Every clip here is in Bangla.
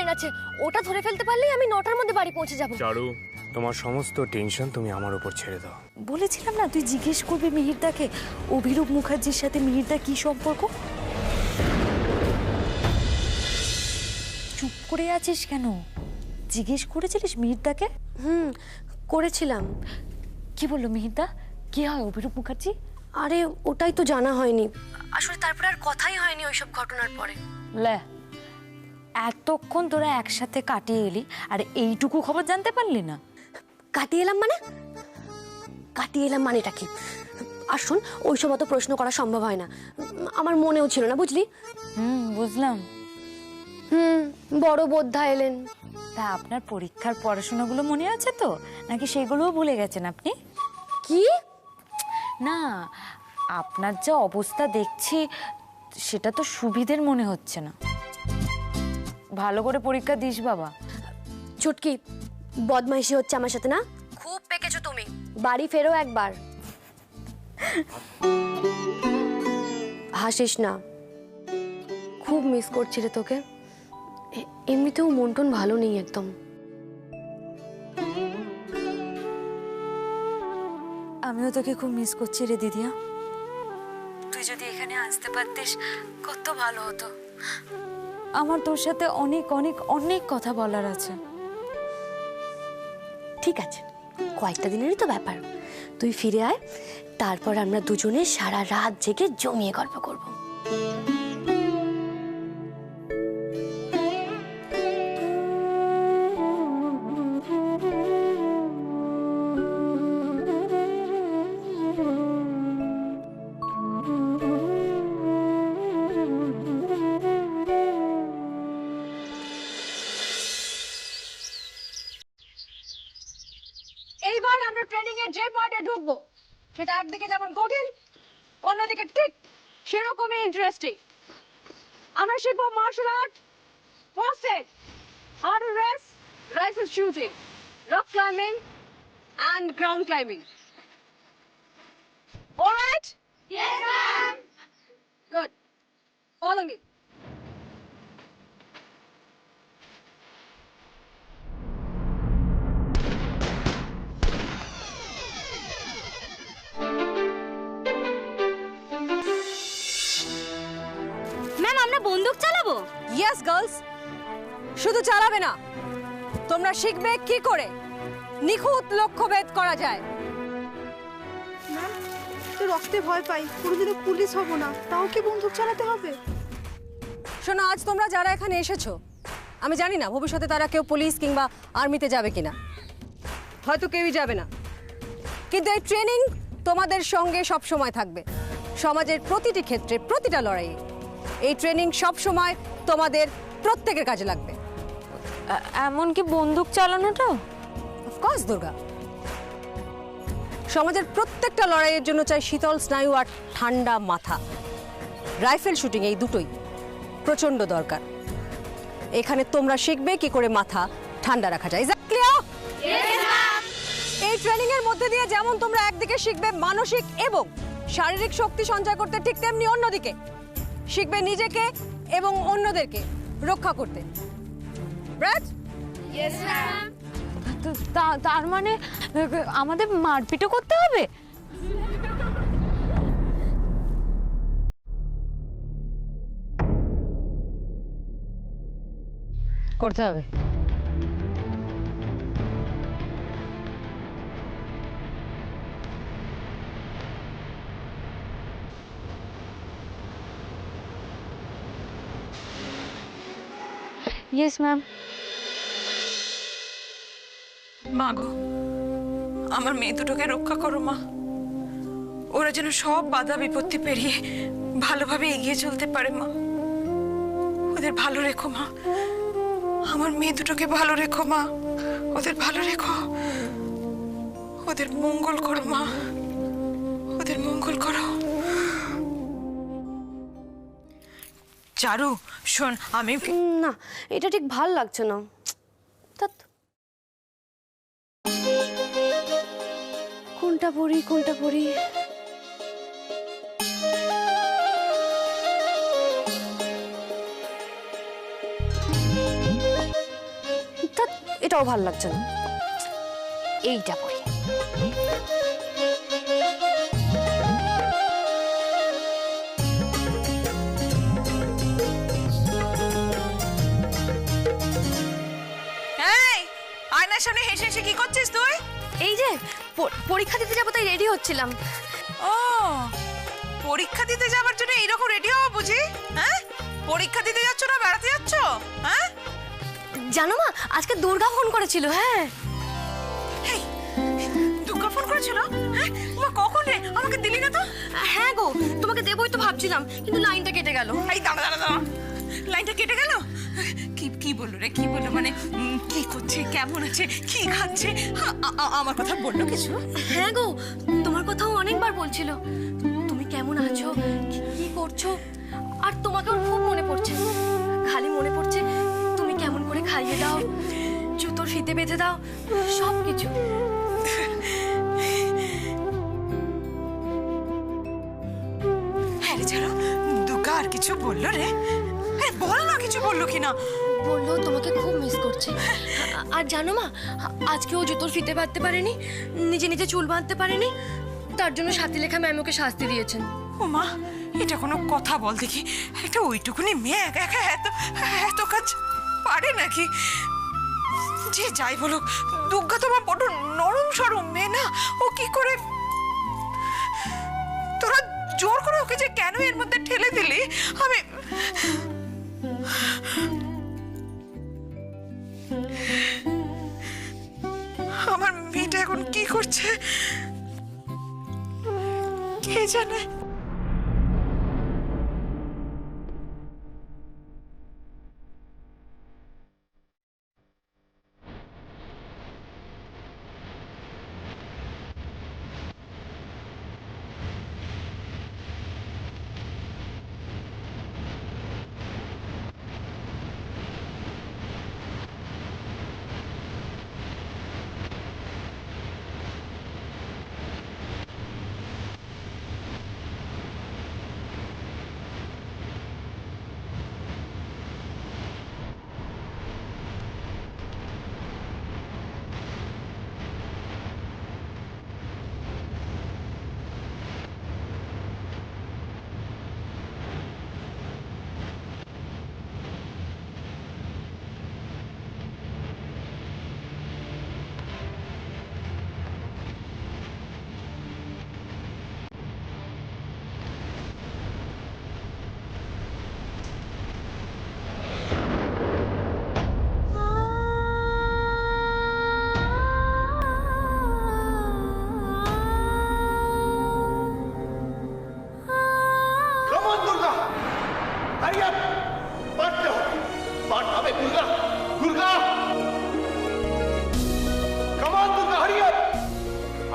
ট্রেন আছে, ওটা ধরে ফেলতে পারলেই আমি 9টার মধ্যে বাড়ি পৌঁছে যাব। চারু, তোমার সমস্ত টেনশন তুমি আমার উপর ছেড়ে দাও। বলেছিলাম না তুই জিজ্ঞেস করবি মিহিরদাকে অভিরূপ মুখার্জির সাথে মিহিরদা কি সম্পর্ক। চুপ করে আছিস কেন? জিজ্ঞেস করেছিলিস মিহিরদাকে? করেছিলাম। কি বললো মিহিরদা? কি হয় অভিরূপ মুখার্জি? আরে ওটাই তো জানা হয়নি আসলে, তারপরে আর কথাই হয়নি ওইসব ঘটনার পরে। লে, এতক্ষণ তোরা একসাথে কাটিয়ে এলি আর এইটুকু খবর জানতে পারলি না? কাটিয়ে এলাম মানে? কাটিয়ে এলাম মানেটা কি? আর শোন, ওইসব অত প্রশ্ন করা সম্ভব হয় না, আমার মনেও ছিল না, বুঝলি? বুঝলাম। বড় বোদ্ধা এলেন। তা আপনার পরীক্ষার পড়াশোনাগুলো মনে আছে তো, নাকি সেগুলোও ভুলে গেছেন আপনি? কি না, আপনার যা অবস্থা দেখছি সেটা তো সুবিধের মনে হচ্ছে না। ভালো করে পরীক্ষা দিস বাবা। চুটকি, বদমাইশি হচ্ছে আমার সাথে না? খুব পেকেছো তুমি, বাড়ি ফেরো একবার। হাসিস না, খুব মিস করছি রে তোকে। এমনিতেও মন টন ভালো নেই একদম। আমিও তোকে খুব মিস করছি রে দিদিয়া। তুই যদি এখানে আসতে পারতিস কত ভালো হতো। আমার তোর সাথে অনেক অনেক অনেক কথা বলার আছে। ঠিক আছে, কয়েকটা দিনেরই তো ব্যাপার। তুই ফিরে আয়, তারপর আমরা দুজনে সারা রাত জেগে জমিয়ে গল্প করব। এইবার আমরা ট্রেনিং এর যে পার্টে ঢুকবো সেটা একদিকে যেমন কঠিন, অন্যদিকে ঠিক সেরকমই ইন্টারেস্টিং। আমরা শিখবো martial art, first aid, hurdle race, rifle shooting, rock climbing and ground climbing. All right? Yes, ma'am. Good. Follow me. Ma'am, আমরা বন্দুক চালাবো? Yes, girls. শুধু চালাবে না, তোমরা শিখবে কি করে নিখুঁত লক্ষ্যভেদ করা যায়। তো রক্তে ভয় পাই, কোনোদিনও পুলিশ হব না, তাও কি বন্দুক চালাতে হবে? শোনো, আজ তোমরা যারা এখানে এসেছো, আমি জানি না ভবিষ্যতে তারা কেউ পুলিশ কিংবা আর্মিতে যাবে কিনা, হয়তো কেউই যাবে না, কিন্তু এই ট্রেনিং তোমাদের সঙ্গে সব সময় থাকবে। সমাজের প্রতিটি ক্ষেত্রে, প্রতিটা লড়াইয়ে এই ট্রেনিং সব সময় তোমাদের প্রত্যেকের কাজে লাগবে। এমনকি বন্দুক চালানোটাও? অফকোর্স দুর্গা, সমাজের প্রত্যেকটা লড়াইয়ের জন্য চাই শীতল স্নায়ু আর ঠান্ডা মাথা। রাইফেল শুটিং এই দুটোই প্রচন্ড দরকার। এখানে তোমরা শিখবে কি করে মাথা ঠান্ডা রাখা যায়। এই ট্রেনিং এর মধ্যে দিয়ে যেমন তোমরা একদিকে শিখবে মানসিক এবং শারীরিক শক্তি সঞ্চয় করতে, ঠিক তেমনি অন্যদিকে শিখবে নিজেকে এবং অন্যদেরকে রক্ষা করতে। রাইট? Yes ma'am. তার মানে আমাদের মারপিটও করতে হবে? করতে হবে। Yes ma'am. মা গো, আমার মেয়ে দুটোকে রক্ষা করো মা। ওরা যেন সব বাধা বিপত্তি পেরিয়ে ভালোভাবে এগিয়ে চলতে পারে মা। ওদের ভালো রেখো মা, আমার মেয়ে দুটোকে ভালো রেখো মা, ওদের ভালো রেখো, ওদের মঙ্গল করো মা, ওদের মঙ্গল করো। চারু শোন, আমি না, এটা ঠিক ভাল লাগছে না। কোনটা পড়ি কোনটা পড়ি? এটাও ভাল লাগছে না। এইটা পরি। এই আয়নার সামনে হেসে হেসে কি করছিস তুই? এই যে পরীক্ষা দিতে যাবো তাই রেডি হচ্ছিলাম। ও পরীক্ষা দিতে যাবার জন্য এইরকম রেডি হওয়া বুঝি? হ্যাঁ, পরীক্ষা দিতে যাচ্ছ না বেড়াতে যাচ্ছ? হ্যাঁ জানো মা, আজকে দুর্গা ফোন করেছিল। হ্যাঁ এই দুর্গা ফোন করেছিল? হ্যাঁ মা কখন রে? আমাকে দিলি না তো? হ্যাঁ গো, তোমাকে দেবই তো ভাবছিলাম, কিন্তু লাইনটা কেটে গেল। এই দাঁড়া দাঁড়া দাঁড়া, লাইনটা কেটে গেল? কি কি বললো রে? কি বললো মানে কি করছে, কেমন আছে, কি খাচ্ছে? আমার কথা বললো কিছু? হ্যাঁ গো, তোমার কথাও অনেকবার বলছিল। তুমি কেমন আছো, কি করছো, আর তোমাকেও খুব মনে পড়ছে। খালি মনে পড়ছে তুমি কেমন করে খাইয়ে দাও, জুতোর ফিতে বেঁধে দাও, সব কিছু। হ্যাঁ রে ছাড়ো, দুর্গা আর কিছু বললো রে? হ্যাঁ বল না, কিছু বললো কিনা? বললো তোমাকে খুব মিস করছে। আর জানো মা, আজকে ও জুতোর ফিতে বাঁধতে পারেনি, নিজে নিজে চুল বাঁধতে পারেনি, তার জন্য সাথী লেখা ম্যাম ওকে শাস্তি দিয়েছেন। ও মা, এটা কোনো কথা বল দেখি? এটা ওইটুকুনি মেয়ে একা একা এত এত কাজ পারে নাকি? যে যাই বলুক, দুর্গা তোমার বড় নরম সরম মেয়ে না, ও কি করে? তোরা জোর করে ওকে যে কেন এর মধ্যে ঠেলে দিলি? আমি আমার মেয়েটা এখন কি করছে কে জানে?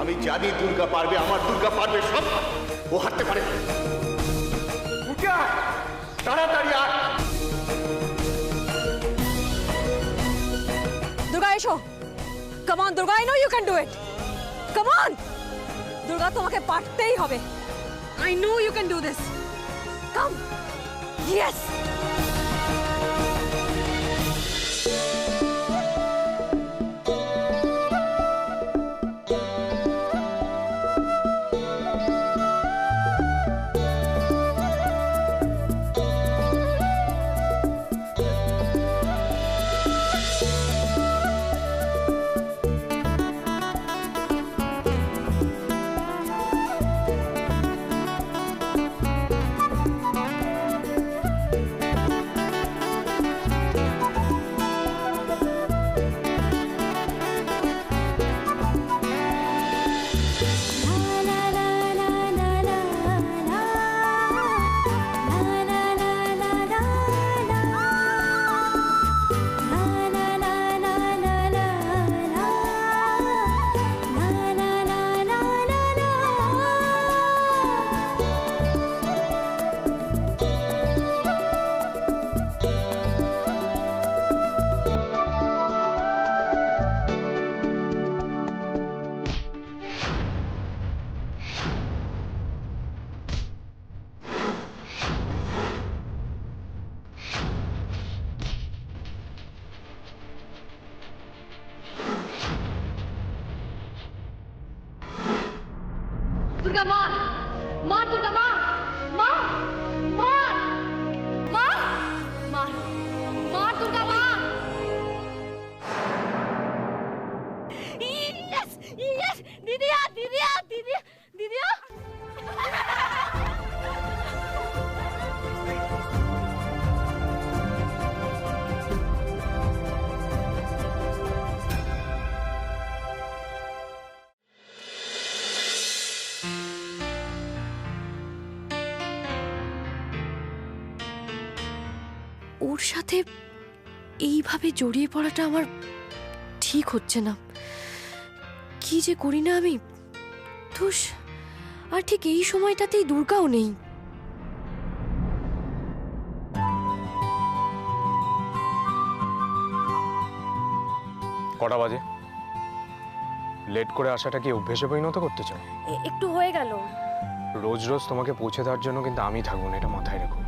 আমি জানি দুর্গা পারবে, আমার দুর্গা পারবে সব। ও হারতে পারে। উঠে আয়, তাড়াতাড়ি আয়। দুর্গা এসো। Come on Durga, I know you can do it. Come on Durga, তোমাকে পারতেই হবে। I know you can do this. Come. Yes. Durga মা, মা দুর্গা মা, মা, মা, মা, মা, মা দুর্গা মা। Yes, yes, দিদিয়া, দিদিয়া, দিদিয়া, দিদিয়া। ওর সাথে এইভাবে জড়িয়ে পড়াটা আমার ঠিক হচ্ছে না। কি যে করি না আমি। ধুস, আর ঠিক এই সময়টাতেই দুর্গাও নেই। কটা বাজে? লেট করে আসাটা কি অভ্যেসে পরিণত করতে চাও? একটু হয়ে গেল। রোজ রোজ তোমাকে পৌঁছে দেওয়ার জন্য কিন্তু আমি থাকবো না, এটা মাথায় রেখো।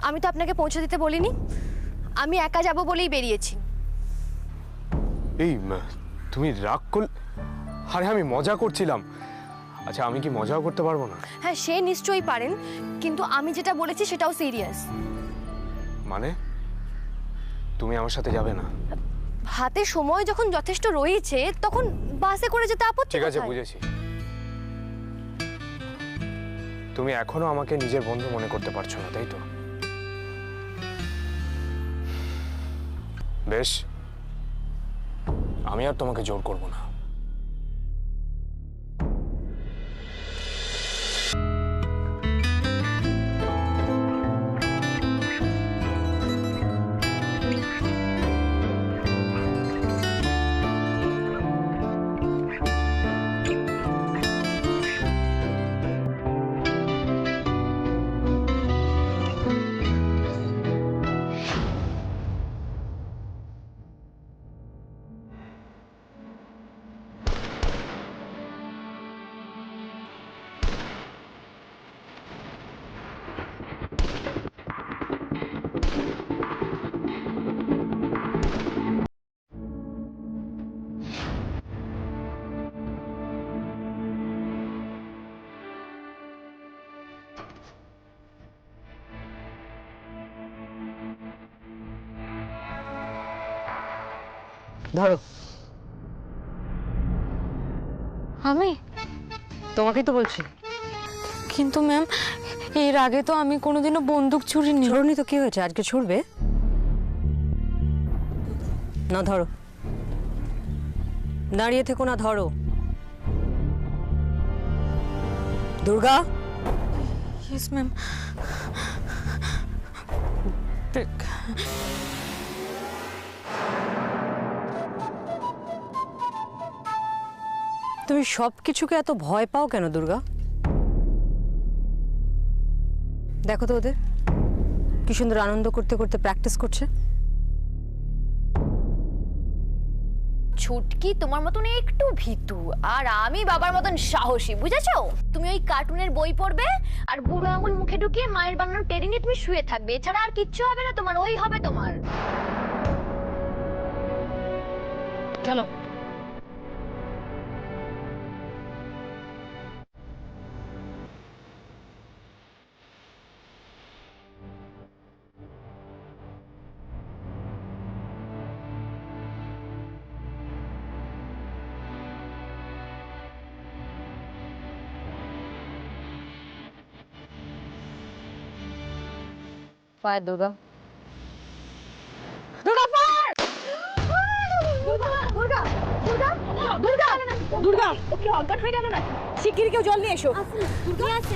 আমি তো আপনাকে পৌঁছে দিতে বলিনি, আমি একা যাব বলেই বেরিয়েছি। এই তুমি রাগ করলে? আরে আমি মজা করছিলাম। আচ্ছা, আমি কি মজাও করতে পারবো না? হ্যাঁ, সে নিশ্চয়ই পারেন, কিন্তু আমি যেটা বলেছি সেটাও সিরিয়াস। মানে তুমি আমার সাথে যাবে না? হাতে সময় যখন যথেষ্ট রয়েছে তখন বাসে করে যেতে আপত্তি ঠিক আছে, কোথায়? বুঝেছি। তুমি এখনো আমাকে নিজের বন্ধু মনে করতে পারছো না, তাই তো? বেশ, আমি আর তোমাকে জোর করব না। ধরো। আমি? তোমাকেই তো বলছি। কিন্তু ম্যাম, এর আগে তো আমি কোনোদিনও বন্দুক ছুড়িনি। ছড়নি তো কি হয়েছে, আজকে ছুড়বে না? ধরো, দাঁড়িয়ে থেকো না, ধরো। দুর্গা। Yes ma'am. তুমি সব কিছুকে এত ভয় পাও কেন দুর্গা? দেখো তো ওদের কি সুন্দর আনন্দ করতে করতে প্র্যাকটিস করছে। ছুটকি তোমার মতন একটু ভীতু, আর আমি বাবার মতন সাহসী, বুঝেছো? তুমি ওই কার্টুনের বই পড়বে আর বুড়ো আঙুল মুখে ঢুকিয়ে মায়ের বানানো টেডি নিয়ে তুমি শুয়ে থাকবে, এছাড়া আর কিচ্ছু হবে না তোমার। ওই হবে তোমার। চলো। পায় দুর্গা। দুর্গা পার! দুর্গা, দুর্গা, দুর্গা, দুর্গা, দুর্গা! ওকে অজ্ঞান হয়ে গেল না। শিগগিরই কেউ জল নিয়ে এসো। দুর্গা আসছে।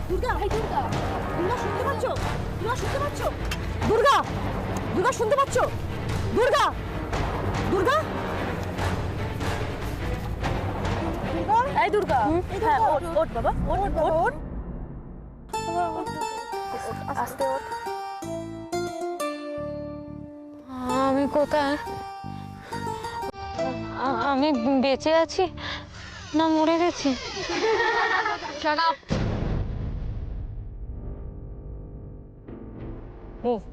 দুর্গা, ভাই দুর্গা। দুর্গা শুনতে পাচ্ছ? দুর্গা শুনতে পাচ্ছ? দুর্গা! দুর্গা শুনতে পাচ্ছ? দুর্গা! দুর্গা! এই দুর্গা। হ্যাঁ, ওঠ, ওঠ বাবা। ওঠ, ওঠ, ওঠ। আস্তে ওঠ। আমি কোথায়? আমি বেঁচে আছি না মরে গেছি? Shut up. Move.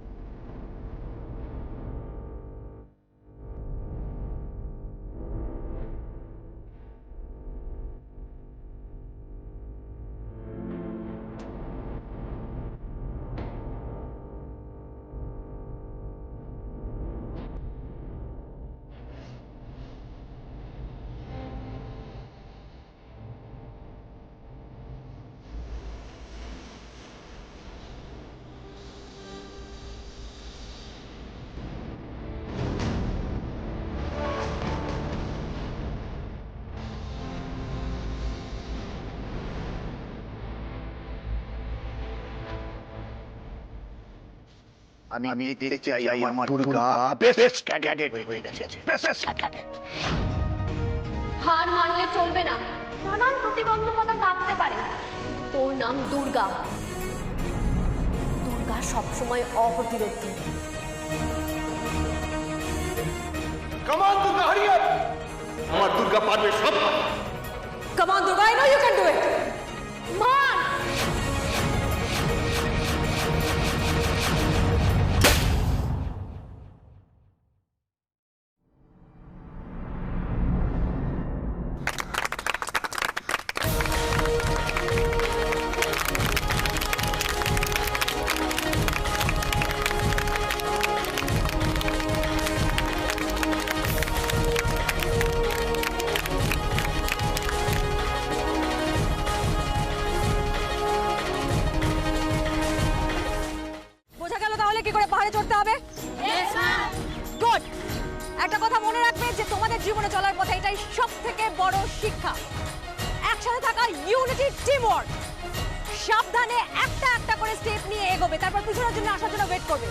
আমি দেখতে চাই আমার দুর্গা বেস্ট ক্যান্ডিডেট হয়ে গেছে বেস্ট ক্যান্ডিডেট। হার মানলে চলবে না, নানান প্রতিবন্ধকতা থাকতে পারে, তোর নাম দুর্গা। দুর্গা সবসময় অপ্রতিরোধ। কামান দুর্গা হারিয়ে আমার দুর্গা পারবে সব। Come on, Durga, I know you can do it. মার! বোঝা গেল তাহলে কি করে পাহাড়ে চড়তে হবে? গুড। একটা কথা মনে রাখবে যে তোমাদের জীবনে চলার পথে এটাই সবথেকে বড় শিক্ষা। একসাথে থাকা, ইউনিটি, টিম ওয়ার্ক। সাবধানে একটা একটা করে স্টেপ নিয়ে এগোবে, তারপর পিছনের জন্য আসার জন্য ওয়েট করবে।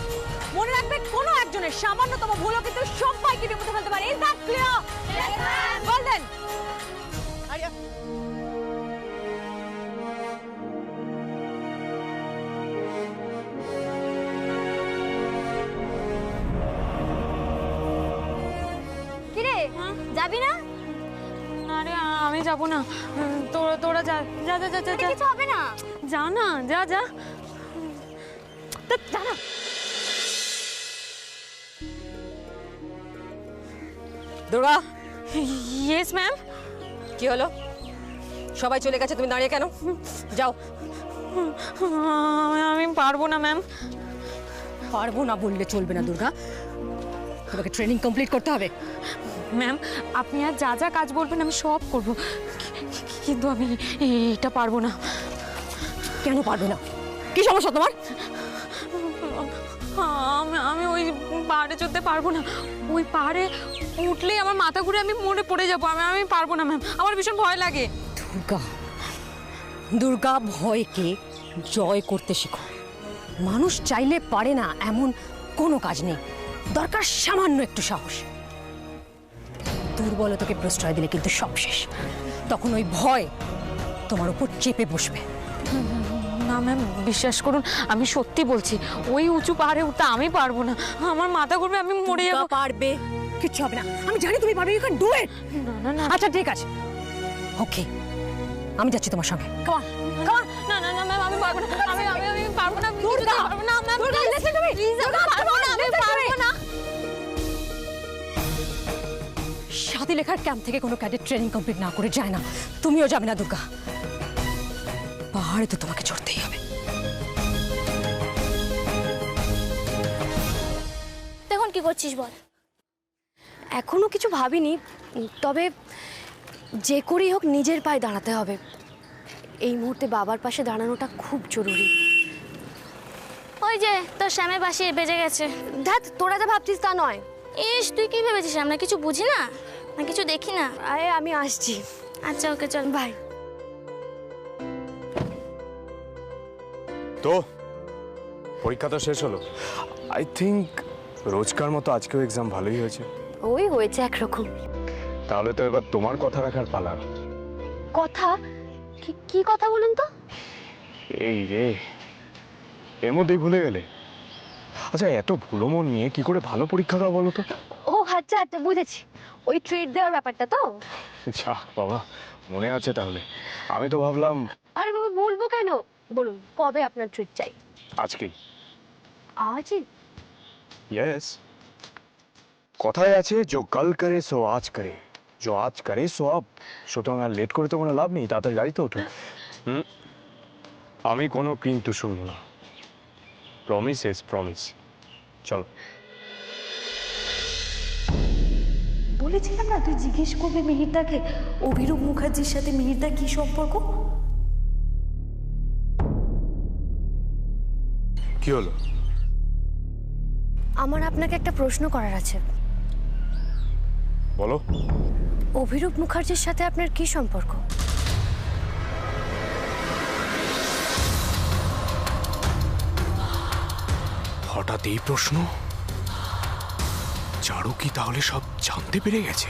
মনে রাখবে কোনো একজনের সামান্যতম ভুলও কিন্তু সবাইকে বিপদে ফেলতে পারে। Is that clear? Well then. কিরে, যাবি না? আরে আমি যাব না, তোরা যা যা যা যা যা যা। কিছু হবে না। যা না, যা যা। যা না। Durga, yes ma'am. কি হলো? সবাই চলে গেছে, তুমি দাঁড়িয়ে কেন? যাও। আমি পারবো না ম্যাম। পারবো না বললে চলবে না দুর্গা, তোমাকে ট্রেনিং কমপ্লিট করতে হবে। ম্যাম, আপনি আর যা যা কাজ বলবেন আমি সব করব, কিন্তু আমি এটা পারবো না। কেন পারবে না? কি সমস্যা তোমার? আমি ওই পাহাড়ে চড়তে পারবো না। ওই পাহাড়ে উঠলেই আমার মাথা ঘুরে আমি মরে পড়ে যাবো। আমি পারবো না ম্যাম, আমার ভীষণ ভয় লাগে। দুর্গা, দুর্গা, ভয়কে জয় করতে শেখো। মানুষ চাইলে পারে না এমন কোনো কাজ নেই, দরকার সামান্য একটু সাহস। দুর্বলতাকে প্রশ্রয় দিলে কিন্তু সব শেষ। তখন ওই ভয় তোমার উপর চেপে বসবে। না ম্যাম, বিশ্বাস করুন, আমি সত্যি বলছি, ওই উঁচু পাহাড়ে উঠতে আমি পারবো না। আমার মাথা ঘুরবে, আমি মরে যাবো। পারবে, কিচ্ছু হবে না। আমি জানি তুমি পারবে, ইউ ক্যান ডু ইট। না না না। আচ্ছা ঠিক আছে, ওকে, আমি যাচ্ছি তোমার সঙ্গে। Come on, come on. না না না ম্যাম, আমি পারবো না। আমি পারবো না। দুর্গা, পারবো না ma'am. Durga, listen to me. Please, আমি পারবো না। আমি পারবো না। সাথী লেখার ক্যাম্প থেকে কোনো ক্যাডেট ট্রেনিং কমপ্লিট না করে যায় না। তুমিও যাবে না দুর্গা। পাহাড়ে তো তোমাকে চড়তেই হবে। এখন কি করছিস বল? এখনো কিছু ভাবিনি, তবে যে করেই হোক নিজের পায়ে দাঁড়াতে হবে। এই মুহূর্তে বাবার পাশে দাঁড়ানোটা খুব জরুরি। ওই যে তোর শ্যামের বাঁশি বেজে গেছে। ধ্যাত, তোরা যা ভাবছিস তা নয়। ইস, তুই কি ভেবেছিস আমরা কিছু বুঝি না, না কিছু দেখি না? আরে আমি আসছি। আচ্ছা ওকে, চল বাই। তো পরীক্ষা তো শেষ হলো। আই থিঙ্ক রোজকার মতো আজকেও এক্সাম ভালোই হয়েছে। ওই হয়েছে একরকম। তাহলে তো এবার তোমার কথা রাখার পালা। কথা? কি কথা বলুন তো? এই রে, এর মধ্যেই ভুলে গেলে? আচ্ছা, এত ভুলো মন নিয়ে কি করে ভালো পরীক্ষা দাও বলো তো? ও আচ্ছা আচ্ছা, বুঝেছি, ওই ট্রিট দেওয়ার ব্যাপারটা তো। যাহ বাবা, মনে আছে তাহলে। আমি তো ভাবলাম আরে বাবা, বলবো কেন? বলুন, কবে আপনার ট্রিট চাই? আজকেই। আজই? यस, কথায় আছে जो कल करे सो आज करे, जो आज करे सो अब। সুতরাং আর লেট করে তো কোনো লাভ নেই, তাড়াতাড়ি গাড়িতে ওঠো। আমি কোনো কিন্তু শুনবো না। Promise is promise. চলো। বলেছিলাম না, তুই জিজ্ঞেস করবি মিহিরদাকে অভিরূপ মুখার্জির সাথে মিহিরদার কি সম্পর্ক। কি হলো? আমার আপনাকে একটা প্রশ্ন করার আছে। বলো। অভিরূপ মুখার্জির সাথে আপনার কি সম্পর্ক? হঠাৎ হঠাৎ এই প্রশ্ন? চারু কি তাহলে সব জানতে পেরে গেছে?